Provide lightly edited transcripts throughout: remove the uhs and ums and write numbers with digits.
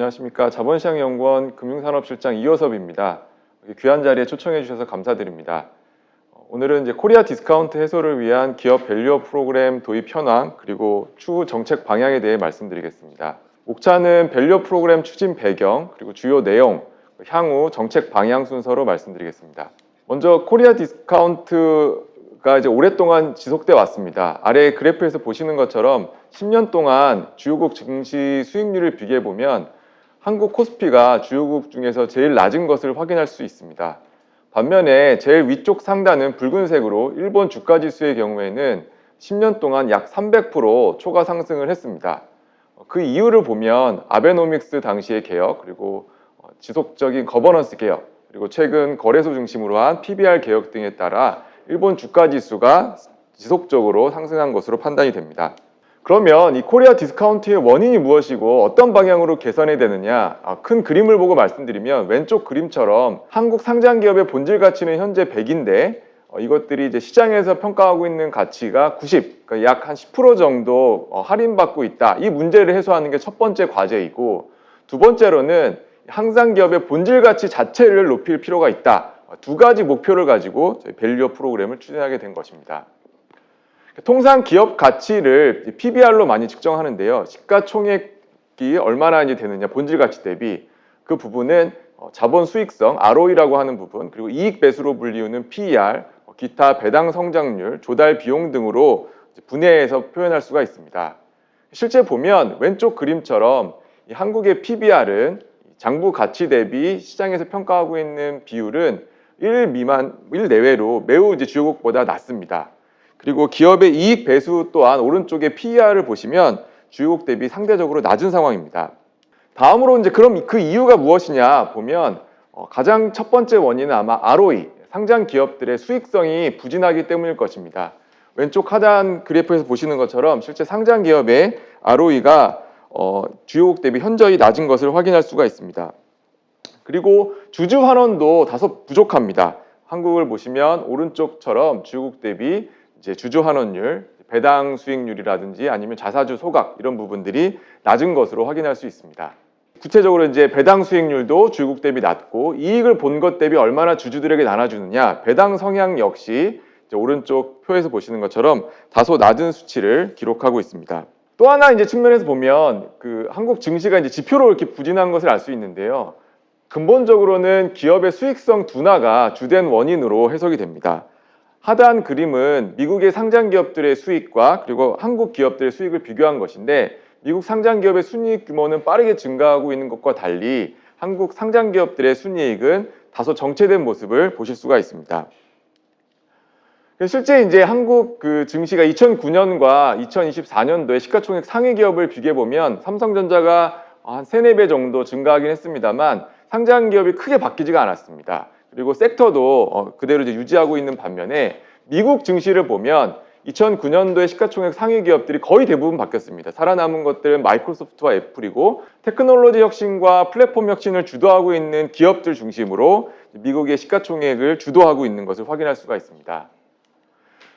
안녕하십니까. 자본시장연구원 금융산업실장 이호섭입니다. 귀한 자리에 초청해 주셔서 감사드립니다. 오늘은 이제 코리아 디스카운트 해소를 위한 기업 밸류업 프로그램 도입 현황 그리고 추후 정책 방향에 대해 말씀드리겠습니다. 목차는 밸류업 프로그램 추진 배경 그리고 주요 내용, 향후 정책 방향 순서로 말씀드리겠습니다. 먼저 코리아 디스카운트가 이제 오랫동안 지속돼 왔습니다. 아래 그래프에서 보시는 것처럼 10년 동안 주요국 증시 수익률을 비교해 보면 한국 코스피가 주요국 중에서 제일 낮은 것을 확인할 수 있습니다. 반면에 제일 위쪽 상단은 붉은색으로 일본 주가지수의 경우에는 10년 동안 약 300% 초과 상승을 했습니다. 그 이유를 보면 아베노믹스 당시의 개혁, 그리고 지속적인 거버넌스 개혁, 그리고 최근 거래소 중심으로 한 PBR 개혁 등에 따라 일본 주가지수가 지속적으로 상승한 것으로 판단이 됩니다. 그러면 이 코리아 디스카운트의 원인이 무엇이고 어떤 방향으로 개선해야 되느냐, 큰 그림을 보고 말씀드리면 왼쪽 그림처럼 한국 상장 기업의 본질 가치는 현재 100인데 이것들이 이제 시장에서 평가하고 있는 가치가 90, 그러니까 약 한 10% 정도 할인받고 있다. 이 문제를 해소하는 게 첫 번째 과제이고, 두 번째로는 항상 기업의 본질 가치 자체를 높일 필요가 있다. 두 가지 목표를 가지고 저희 밸류업 프로그램을 추진하게 된 것입니다. 통상 기업 가치를 PBR로 많이 측정하는데요. 시가총액이 얼마나 이제 되느냐, 본질 가치 대비 그 부분은 자본 수익성, ROE라고 하는 부분, 그리고 이익 배수로 불리우는 PER, 기타 배당 성장률, 조달 비용 등으로 분해해서 표현할 수가 있습니다. 실제 보면 왼쪽 그림처럼 이 한국의 PBR은 장부 가치 대비 시장에서 평가하고 있는 비율은 1 내외로 매우 이제 주요국보다 낮습니다. 그리고 기업의 이익 배수 또한 오른쪽에 PER을 보시면 주요국 대비 상대적으로 낮은 상황입니다. 다음으로 이제 그럼 그 이유가 무엇이냐 보면 가장 첫 번째 원인은 아마 ROE, 상장 기업들의 수익성이 부진하기 때문일 것입니다. 왼쪽 하단 그래프에서 보시는 것처럼 실제 상장 기업의 ROE가 주요국 대비 현저히 낮은 것을 확인할 수가 있습니다. 그리고 주주 환원도 다소 부족합니다. 한국을 보시면 오른쪽처럼 주요국 대비 이제 주주 환원율, 배당 수익률이라든지 아니면 자사주 소각 이런 부분들이 낮은 것으로 확인할 수 있습니다. 구체적으로 이제 배당 수익률도 주요국 대비 낮고 이익을 본 것 대비 얼마나 주주들에게 나눠주느냐, 배당 성향 역시 이제 오른쪽 표에서 보시는 것처럼 다소 낮은 수치를 기록하고 있습니다. 또 하나 이제 측면에서 보면 그 한국 증시가 이제 지표로 이렇게 부진한 것을 알 수 있는데요. 근본적으로는 기업의 수익성 둔화가 주된 원인으로 해석이 됩니다. 하단 그림은 미국의 상장 기업들의 수익과 그리고 한국 기업들의 수익을 비교한 것인데, 미국 상장 기업의 순이익 규모는 빠르게 증가하고 있는 것과 달리 한국 상장 기업들의 순이익은 다소 정체된 모습을 보실 수가 있습니다. 실제 이제 한국 그 증시가 2009년과 2024년도에 시가총액 상위 기업을 비교해 보면 삼성전자가 한 3, 4배 정도 증가하긴 했습니다만 상장 기업이 크게 바뀌지가 않았습니다. 그리고 섹터도 그대로 이제 유지하고 있는 반면에 미국 증시를 보면 2009년도에 시가총액 상위 기업들이 거의 대부분 바뀌었습니다. 살아남은 것들은 마이크로소프트와 애플이고 테크놀로지 혁신과 플랫폼 혁신을 주도하고 있는 기업들 중심으로 미국의 시가총액을 주도하고 있는 것을 확인할 수가 있습니다.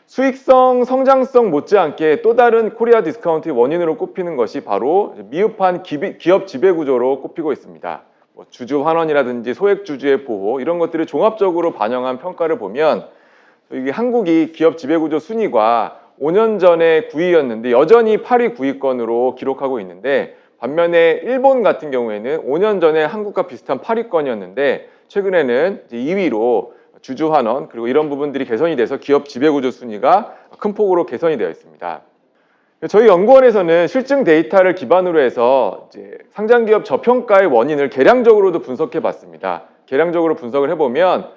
수익성, 성장성 못지않게 또 다른 코리아 디스카운트의 원인으로 꼽히는 것이 바로 미흡한 기업 지배구조로 꼽히고 있습니다. 주주 환원이라든지 소액주주의 보호 이런 것들을 종합적으로 반영한 평가를 보면 이게 한국이 기업 지배구조 순위가 5년 전에 9위였는데 여전히 8위, 9위권으로 기록하고 있는데, 반면에 일본 같은 경우에는 5년 전에 한국과 비슷한 8위권이었는데 최근에는 이제 2위로 주주 환원 그리고 이런 부분들이 개선이 돼서 기업 지배구조 순위가 큰 폭으로 개선이 되어 있습니다. 저희 연구원에서는 실증 데이터를 기반으로 해서 이제 상장기업 저평가의 원인을 계량적으로도 분석해 봤습니다. 계량적으로 분석을 해보면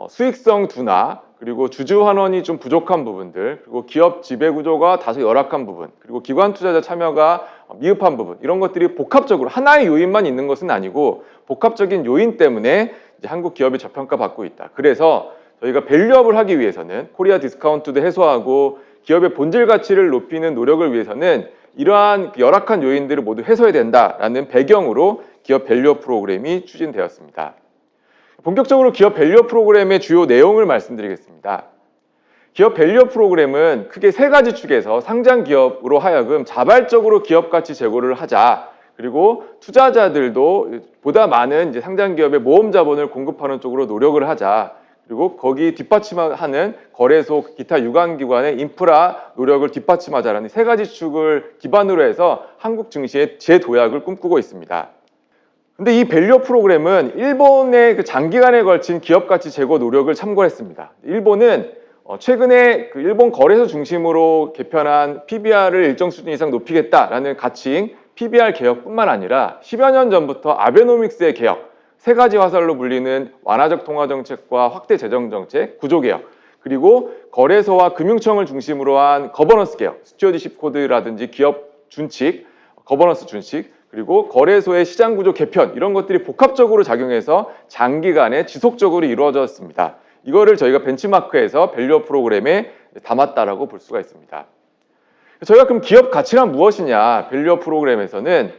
수익성 둔화, 그리고 주주 환원이 좀 부족한 부분들, 그리고 기업 지배구조가 다소 열악한 부분, 그리고 기관 투자자 참여가 미흡한 부분, 이런 것들이 복합적으로 하나의 요인만 있는 것은 아니고 복합적인 요인 때문에 이제 한국 기업이 저평가받고 있다. 그래서 저희가 밸류업을 하기 위해서는 코리아 디스카운트도 해소하고 기업의 본질 가치를 높이는 노력을 위해서는 이러한 열악한 요인들을 모두 해소해야 된다라는 배경으로 기업 밸류업 프로그램이 추진되었습니다. 본격적으로 기업 밸류업 프로그램의 주요 내용을 말씀드리겠습니다. 기업 밸류업 프로그램은 크게 세 가지 축에서 상장 기업으로 하여금 자발적으로 기업 가치 제고를 하자, 그리고 투자자들도 보다 많은 이제 상장 기업의 모험 자본을 공급하는 쪽으로 노력을 하자. 그리고 거기 뒷받침하는 거래소, 기타 유관기관의 인프라 노력을 뒷받침하자라는 세 가지 축을 기반으로 해서 한국 증시의 재도약을 꿈꾸고 있습니다. 근데 이 밸류업 프로그램은 일본의 그 장기간에 걸친 기업가치 제고 노력을 참고했습니다. 일본은 최근에 그 일본 거래소 중심으로 개편한 PBR을 일정 수준 이상 높이겠다라는 가치인 PBR 개혁뿐만 아니라 10여 년 전부터 아베노믹스의 개혁, 세 가지 화살로 불리는 완화적 통화정책과 확대 재정정책, 구조개혁, 그리고 거래소와 금융청을 중심으로 한 거버넌스 개혁, 스튜어디십 코드라든지 기업 준칙, 거버넌스 준칙, 그리고 거래소의 시장구조 개편 이런 것들이 복합적으로 작용해서 장기간에 지속적으로 이루어졌습니다. 이거를 저희가 벤치마크에서 밸류업 프로그램에 담았다라고 볼 수가 있습니다. 저희가 그럼 기업 가치란 무엇이냐? 밸류업 프로그램에서는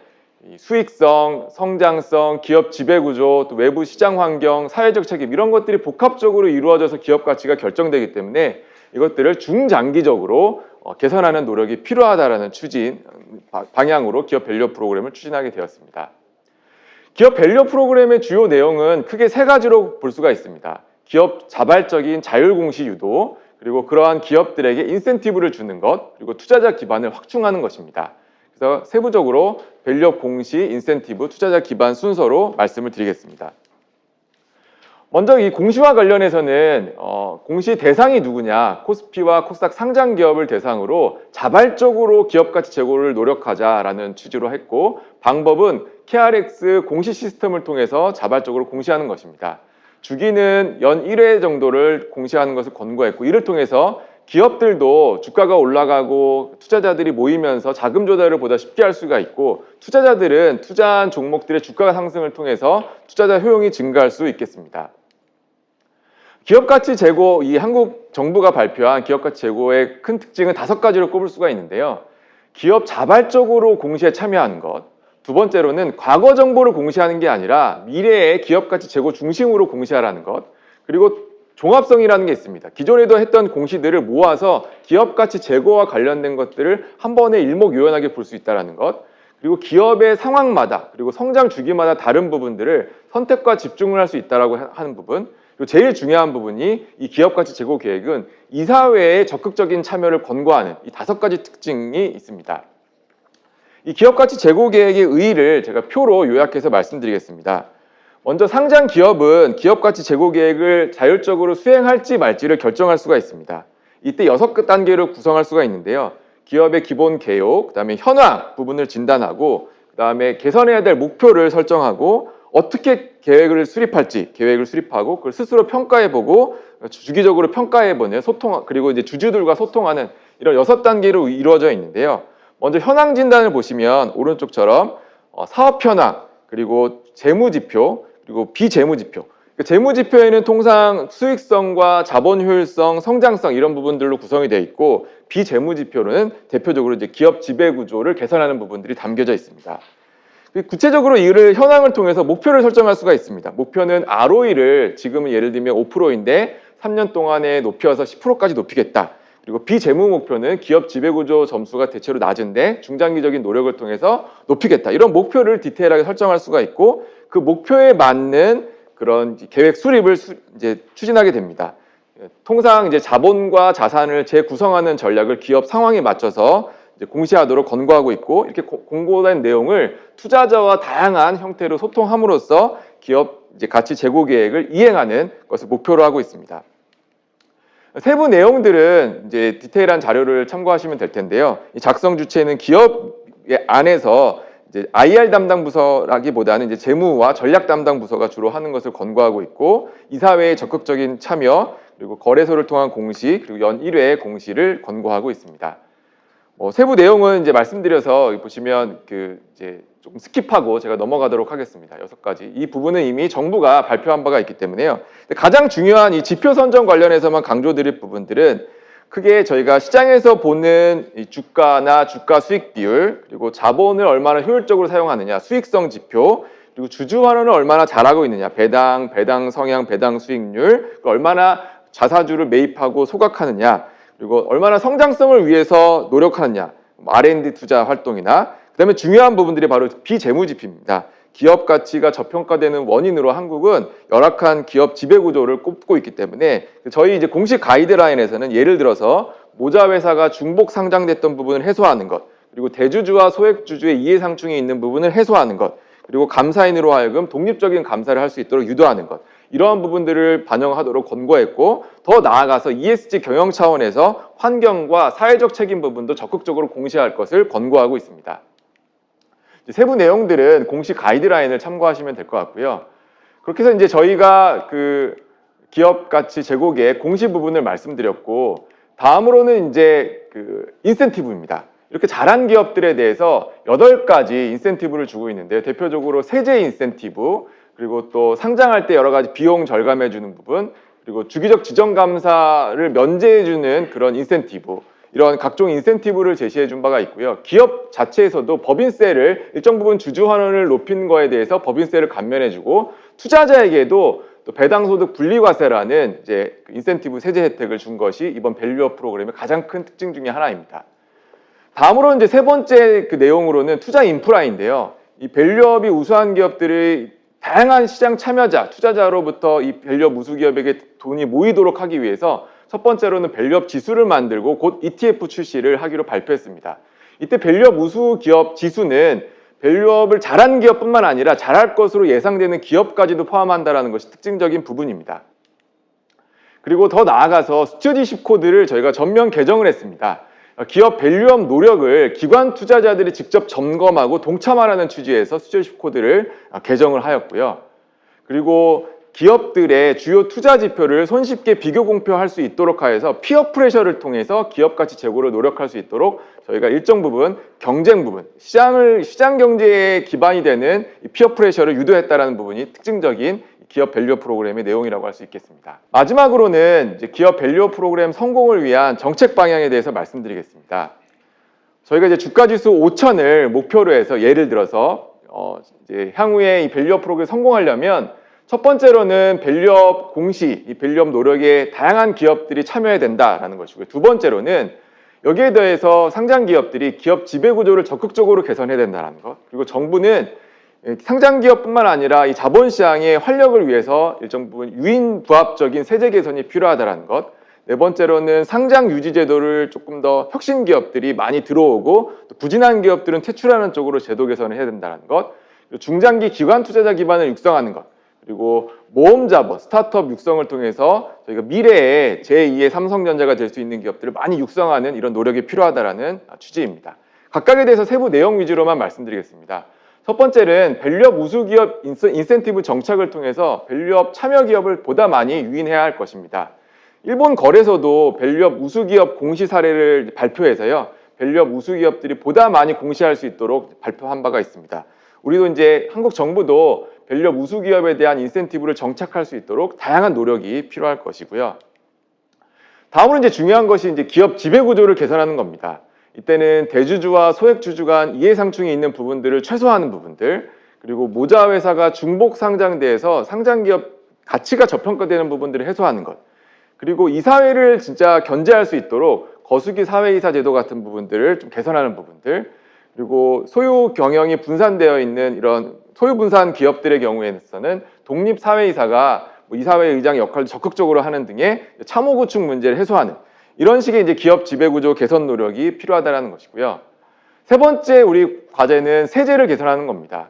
수익성, 성장성, 기업 지배구조, 또 외부 시장 환경, 사회적 책임 이런 것들이 복합적으로 이루어져서 기업 가치가 결정되기 때문에 이것들을 중장기적으로 개선하는 노력이 필요하다라는 추진 방향으로 기업 밸류업 프로그램을 추진하게 되었습니다. 기업 밸류업 프로그램의 주요 내용은 크게 세 가지로 볼 수가 있습니다. 기업 자발적인 자율공시 유도, 그리고 그러한 기업들에게 인센티브를 주는 것, 그리고 투자자 기반을 확충하는 것입니다. 그래서 세부적으로 밸류업 공시, 인센티브, 투자자 기반 순서로 말씀을 드리겠습니다. 먼저 이 공시와 관련해서는 공시 대상이 누구냐, 코스피와 코스닥 상장 기업을 대상으로 자발적으로 기업 가치 제고를 노력하자라는 취지로 했고, 방법은 KRX 공시 시스템을 통해서 자발적으로 공시하는 것입니다. 주기는 연 1회 정도를 공시하는 것을 권고했고, 이를 통해서 기업들도 주가가 올라가고 투자자들이 모이면서 자금 조달을 보다 쉽게 할 수가 있고, 투자자들은 투자한 종목들의 주가 상승을 통해서 투자자 효용이 증가할 수 있겠습니다. 기업가치 제고, 이 한국 정부가 발표한 기업가치 제고의 큰 특징은 5가지로 꼽을 수가 있는데요. 기업 자발적으로 공시에 참여하는 것, 두 번째로는 과거 정보를 공시하는 게 아니라 미래의 기업가치 제고 중심으로 공시하라는 것, 그리고 종합성이라는 게 있습니다. 기존에도 했던 공시들을 모아서 기업가치 제고와 관련된 것들을 한 번에 일목요연하게 볼 수 있다는 것, 그리고 기업의 상황마다 그리고 성장 주기마다 다른 부분들을 선택과 집중을 할 수 있다고 하는 부분, 그리고 제일 중요한 부분이 이 기업가치 제고 계획은 이사회의 적극적인 참여를 권고하는 이 5가지 특징이 있습니다. 이 기업가치 제고 계획의 의의를 제가 표로 요약해서 말씀드리겠습니다. 먼저 상장 기업은 기업가치 제고 계획을 자율적으로 수행할지 말지를 결정할 수가 있습니다. 이때 6단계로 구성할 수가 있는데요. 기업의 기본 개요, 그다음에 현황 부분을 진단하고, 그다음에 개선해야 될 목표를 설정하고, 어떻게 계획을 수립하고 그걸 스스로 평가해보고 주기적으로 평가해보는 소통, 그리고 이제 주주들과 소통하는 이런 6단계로 이루어져 있는데요. 먼저 현황 진단을 보시면 오른쪽처럼 사업 현황, 그리고 재무지표, 그리고 비재무지표. 재무지표에는 통상 수익성과 자본 효율성, 성장성 이런 부분들로 구성이 되어 있고, 비재무지표로는 대표적으로 이제 기업 지배 구조를 개선하는 부분들이 담겨져 있습니다. 구체적으로 이를 현황을 통해서 목표를 설정할 수가 있습니다. 목표는 ROE를 지금은 예를 들면 5%인데 3년 동안에 높여서 10%까지 높이겠다. 그리고 비재무 목표는 기업 지배구조 점수가 대체로 낮은데 중장기적인 노력을 통해서 높이겠다. 이런 목표를 디테일하게 설정할 수가 있고, 그 목표에 맞는 그런 계획 수립을 이제 추진하게 됩니다. 통상 이제 자본과 자산을 재구성하는 전략을 기업 상황에 맞춰서 이제 공시하도록 권고하고 있고, 이렇게 공고된 내용을 투자자와 다양한 형태로 소통함으로써 기업 이제 가치 제고 계획을 이행하는 것을 목표로 하고 있습니다. 세부 내용들은 이제 디테일한 자료를 참고하시면 될 텐데요. 이 작성 주체는 기업 안에서 이제 IR 담당 부서라기보다는 이제 재무와 전략 담당 부서가 주로 하는 것을 권고하고 있고, 이사회의 적극적인 참여, 그리고 거래소를 통한 공시, 그리고 연 1회 공시를 권고하고 있습니다. 세부 내용은 이제 말씀드려서 보시면 이제 조금 스킵하고 제가 넘어가도록 하겠습니다. 6가지. 이 부분은 이미 정부가 발표한 바가 있기 때문에요. 가장 중요한 이 지표 선정 관련해서만 강조드릴 부분들은 크게 저희가 시장에서 보는 이 주가나 주가 수익 비율, 그리고 자본을 얼마나 효율적으로 사용하느냐, 수익성 지표, 그리고 주주 환원을 얼마나 잘하고 있느냐, 배당 성향, 배당 수익률, 얼마나 자사주를 매입하고 소각하느냐, 그리고 얼마나 성장성을 위해서 노력하느냐, R&D 투자 활동이나, 그다음에 중요한 부분들이 바로 비재무지표입니다. 기업 가치가 저평가되는 원인으로 한국은 열악한 기업 지배구조를 꼽고 있기 때문에 저희 이제 공식 가이드라인에서는 예를 들어서 모자 회사가 중복 상장됐던 부분을 해소하는 것, 그리고 대주주와 소액주주의 이해상충이 있는 부분을 해소하는 것, 그리고 감사인으로 하여금 독립적인 감사를 할 수 있도록 유도하는 것, 이러한 부분들을 반영하도록 권고했고, 더 나아가서 ESG 경영 차원에서 환경과 사회적 책임 부분도 적극적으로 공시할 것을 권고하고 있습니다. 세부 내용들은 공식 가이드라인을 참고하시면 될 것 같고요. 그렇게 해서 이제 저희가 그 기업 가치 제고의 공시 부분을 말씀드렸고, 다음으로는 이제 그 인센티브입니다. 이렇게 잘한 기업들에 대해서 8가지 인센티브를 주고 있는데요. 대표적으로 세제 인센티브, 그리고 또 상장할 때 여러 가지 비용 절감해 주는 부분, 그리고 주기적 지정 감사를 면제해 주는 그런 인센티브, 이런 각종 인센티브를 제시해 준 바가 있고요. 기업 자체에서도 법인세를 일정 부분 주주 환원을 높인 거에 대해서 법인세를 감면해 주고, 투자자에게도 또 배당소득 분리과세라는 이제 인센티브 세제 혜택을 준 것이 이번 밸류업 프로그램의 가장 큰 특징 중에 하나입니다. 다음으로 이제 세 번째 그 내용으로는 투자 인프라인데요. 이 밸류업이 우수한 기업들의 다양한 시장 참여자, 투자자로부터 이 밸류업 우수 기업에게 돈이 모이도록 하기 위해서 첫 번째로는 밸류업 지수를 만들고 곧 ETF 출시를 하기로 발표했습니다. 이때 밸류업 우수 기업 지수는 밸류업을 잘한 기업뿐만 아니라 잘할 것으로 예상되는 기업까지도 포함한다는 것이 특징적인 부분입니다. 그리고 더 나아가서 스튜어디십 코드를 저희가 전면 개정을 했습니다. 기업 밸류업 노력을 기관 투자자들이 직접 점검하고 동참하라는 취지에서 스튜어디십 코드를 개정을 하였고요. 그리고 기업들의 주요 투자 지표를 손쉽게 비교 공표할 수 있도록 하여서 피어 프레셔를 통해서 기업 가치 제고를 노력할 수 있도록 저희가 일정 부분 경쟁 부분, 시장 경제에 기반이 되는 피어 프레셔를 유도했다라는 부분이 특징적인 기업 밸류업 프로그램의 내용이라고 할 수 있겠습니다. 마지막으로는 이제 기업 밸류업 프로그램 성공을 위한 정책 방향에 대해서 말씀드리겠습니다. 저희가 이제 주가지수 5,000을 목표로 해서 예를 들어서 이제 향후에 이 밸류업 프로그램 성공하려면 첫 번째로는 밸류업 공시, 이 밸류업 노력에 다양한 기업들이 참여해야 된다라는 것이고요. 두 번째로는 여기에 더해서 상장 기업들이 기업 지배 구조를 적극적으로 개선해야 된다는 것. 그리고 정부는 상장 기업뿐만 아니라 이 자본시장의 활력을 위해서 일정 부분 유인 부합적인 세제 개선이 필요하다는 것. 네 번째로는 상장 유지 제도를 조금 더 혁신 기업들이 많이 들어오고 또 부진한 기업들은 퇴출하는 쪽으로 제도 개선을 해야 된다는 것. 중장기 기관 투자자 기반을 육성하는 것. 그리고 모험 자본, 스타트업 육성을 통해서 저희가 미래에 제2의 삼성전자가 될 수 있는 기업들을 많이 육성하는 이런 노력이 필요하다는 취지입니다. 각각에 대해서 세부 내용 위주로만 말씀드리겠습니다. 첫 번째는 밸류업 우수 기업 인센티브 정착을 통해서 밸류업 참여 기업을 보다 많이 유인해야 할 것입니다. 일본 거래소도 밸류업 우수 기업 공시 사례를 발표해서요. 밸류업 우수 기업들이 보다 많이 공시할 수 있도록 발표한 바가 있습니다. 우리도 이제 한국 정부도 밸류업 우수 기업에 대한 인센티브를 정착할 수 있도록 다양한 노력이 필요할 것이고요. 다음으로 이제 중요한 것이 이제 기업 지배 구조를 개선하는 겁니다. 이때는 대주주와 소액주주 간 이해상충이 있는 부분들을 최소화하는 부분들, 그리고 모자 회사가 중복 상장돼서 상장 기업 가치가 저평가되는 부분들을 해소하는 것, 그리고 이사회를 진짜 견제할 수 있도록 거수기 사회이사 제도 같은 부분들을 좀 개선하는 부분들, 그리고 소유 경영이 분산되어 있는 이런 소유 분산 기업들의 경우에는 독립 사회이사가 이사회 의장 역할을 적극적으로 하는 등의 참호 구축 문제를 해소하는 이런 식의 이제 기업 지배 구조 개선 노력이 필요하다는 것이고요. 세 번째 우리 과제는 세제를 개선하는 겁니다.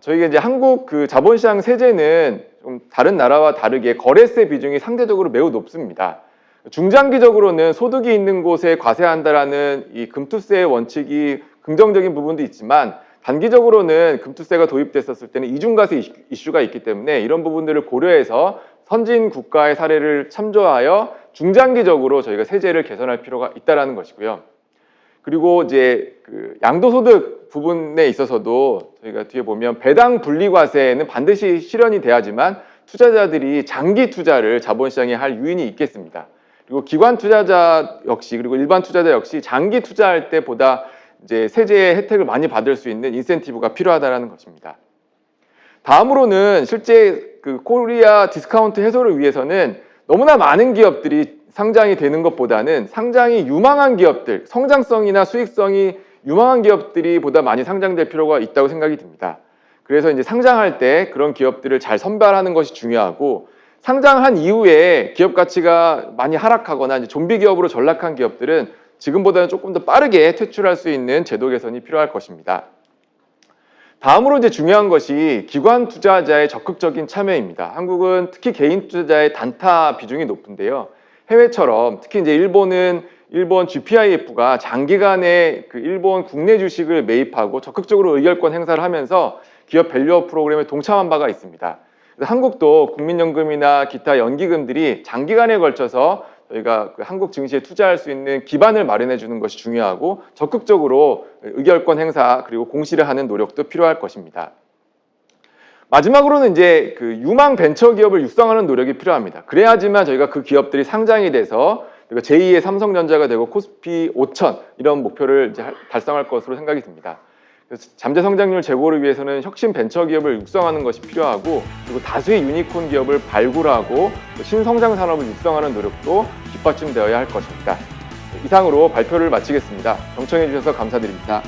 저희가 이제 한국 그 자본시장 세제는 좀 다른 나라와 다르게 거래세 비중이 상대적으로 매우 높습니다. 중장기적으로는 소득이 있는 곳에 과세한다라는 이 금투세의 원칙이 긍정적인 부분도 있지만 단기적으로는 금투세가 도입됐었을 때는 이중과세 이슈가 있기 때문에 이런 부분들을 고려해서 선진 국가의 사례를 참조하여 중장기적으로 저희가 세제를 개선할 필요가 있다는 것이고요. 그리고 이제 그 양도소득 부분에 있어서도 저희가 뒤에 보면 배당 분리과세는 반드시 실현이 돼야지만 투자자들이 장기 투자를 자본시장에 할 유인이 있겠습니다. 그리고 기관 투자자 역시 그리고 일반 투자자 역시 장기 투자할 때보다 이제 세제의 혜택을 많이 받을 수 있는 인센티브가 필요하다는 것입니다. 다음으로는 실제 그 코리아 디스카운트 해소를 위해서는 너무나 많은 기업들이 상장이 되는 것보다는 상장이 유망한 기업들, 성장성이나 수익성이 유망한 기업들이 보다 많이 상장될 필요가 있다고 생각이 듭니다. 그래서 이제 상장할 때 그런 기업들을 잘 선별하는 것이 중요하고, 상장한 이후에 기업 가치가 많이 하락하거나 이제 좀비 기업으로 전락한 기업들은 지금보다는 조금 더 빠르게 퇴출할 수 있는 제도 개선이 필요할 것입니다. 다음으로 이제 중요한 것이 기관 투자자의 적극적인 참여입니다. 한국은 특히 개인 투자자의 단타 비중이 높은데요. 해외처럼 특히 이제 일본 GPIF가 장기간에 그 일본 국내 주식을 매입하고 적극적으로 의결권 행사를 하면서 기업 밸류업 프로그램에 동참한 바가 있습니다. 한국도 국민연금이나 기타 연기금들이 장기간에 걸쳐서 저희가 그 한국 증시에 투자할 수 있는 기반을 마련해 주는 것이 중요하고, 적극적으로 의결권 행사 그리고 공시를 하는 노력도 필요할 것입니다. 마지막으로는 이제 그 유망 벤처 기업을 육성하는 노력이 필요합니다. 그래야지만 저희가 그 기업들이 상장이 돼서 제2의 삼성전자가 되고 코스피 5천 이런 목표를 이제 달성할 것으로 생각이 듭니다. 그래서 잠재 성장률 제고를 위해서는 혁신 벤처 기업을 육성하는 것이 필요하고, 그리고 다수의 유니콘 기업을 발굴하고 신성장 산업을 육성하는 노력도 뒷받침되어야 할 것입니다. 이상으로 발표를 마치겠습니다. 경청해 주셔서 감사드립니다.